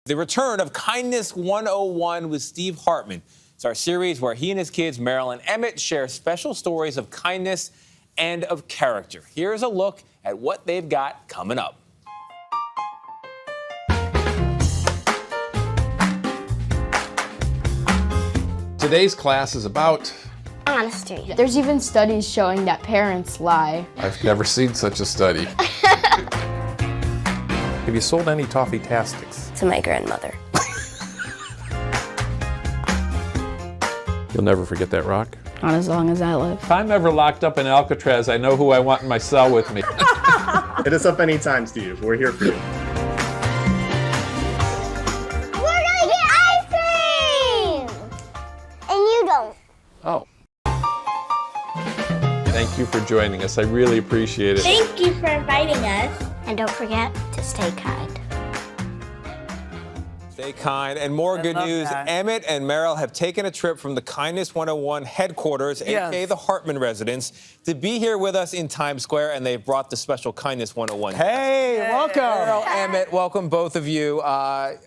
The return of Kindness 101 with Steve Hartman. It's our series where he and his kids, Meryl and Emmett, share special stories of kindness and of character. Here's a look at what they've got coming up. Today's class is about honesty. There's even studies showing that parents lie. I've never seen such a study. Have you sold any toffee-tastics? To my grandmother. You'll never forget that rock? Not as long as I live. If I'm ever locked up in Alcatraz, I know who I want in my cell with me. Hit us up anytime, Steve. We're here for you. We're gonna get ice cream! And you don't. Oh. Thank you for joining us. I really appreciate it. Thank you for inviting us. And don't forget to stay kind. Stay kind. And more good news. that. Emmett and Meryl have taken a trip from the Kindness 101 headquarters, aka the Hartman residence, to be here with us in Times Square, and they've brought the special Kindness 101. Hey, welcome. Meryl, Emmett, welcome both of you.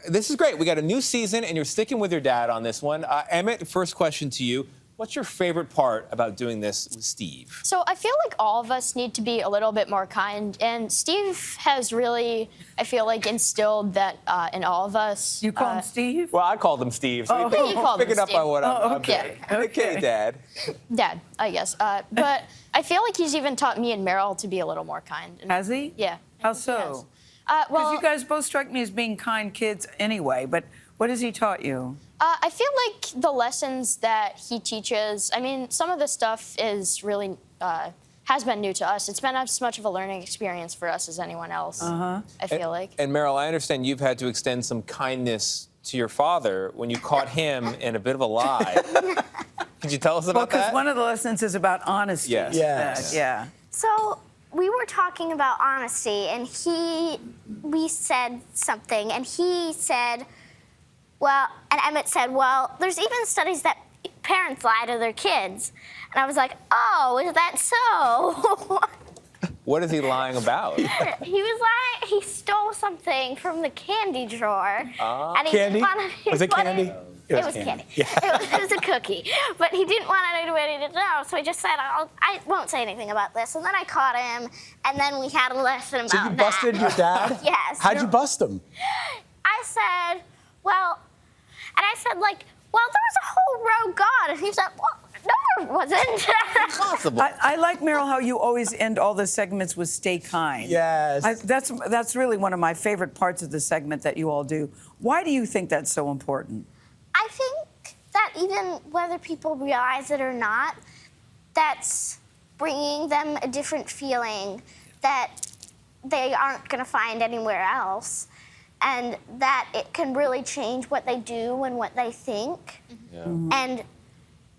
This is great. We got a new season, and you're sticking with your dad on this one. Emmett, first question to you. What's your favorite part about doing this with Steve? So I feel like all of us need to be a little bit more kind, and Steve has really, I feel like, instilled that in all of us. You call him Steve? Well, I called him Steve. So You called him pick it up Steve. on what I'm okay. doing. Okay, Dad. Dad, I guess. But I feel like he's even taught me and Meryl to be a little more kind. And, Has he? Yeah. How I think he has. so? Because Well, you guys both strike me as being kind kids anyway, but what has he taught you? I feel like the lessons that he teaches, I mean, some of the stuff is really, has been new to us. It's been as much of a learning experience for us as anyone else, I feel like. And Meryl, I understand you've had to extend some kindness to your father when you caught him in a bit of a lie. Could you tell us Well, about because that? one of the lessons is about honesty. Yes. Yes. Yeah. So we were talking about honesty, and we said something, and he said, well, and Emmett said, well, there's even studies that parents lie to their kids. And I was like, oh, is that so? What is he lying about? He was like, he stole something from the candy drawer. And he Candy? Was it candy? It was candy. It was a cookie. But he didn't want anybody to know, so he just said, I won't say anything about this. And then I caught him, and then we had a lesson about that. So you busted your dad? Yes. How'd you bust him? I said, well, and I said, like, well, there was a whole row gone. And he said, well, no, there wasn't. Possible. I like, Meryl, how you always end all the segments with stay kind. Yes. That's really one of my favorite parts of the segment that you all do. Why do you think that's so important? I think that even whether people realize it or not, that's bringing them a different feeling that they aren't going to find anywhere else. And that it can really change what they do and what they think. Yeah. And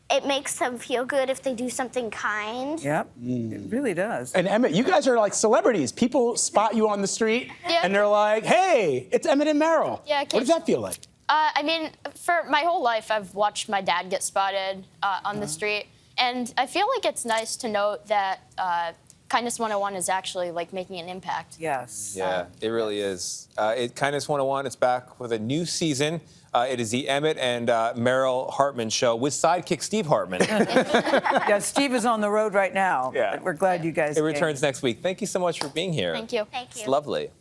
it makes them feel good if they do something kind. Yep. It really does. And Emmett, you guys are like celebrities. People spot you on the street, Yeah. and they're like, hey, it's Emmett and Meryl. Yeah, What does that feel like? I mean, for my whole life, I've watched my dad get spotted on the street. And I feel like it's nice to note that Kindness 101 is actually like making an impact. Yes. Yeah, it really is. Kindness 101 is back with a new season. It is the Emmett and Meryl Hartman show with sidekick Steve Hartman. Yeah, Steve is on the road right now. Yeah. But we're glad you guys It came. returns next week. Thank you so much for being here. Thank you. Thank you. It's lovely.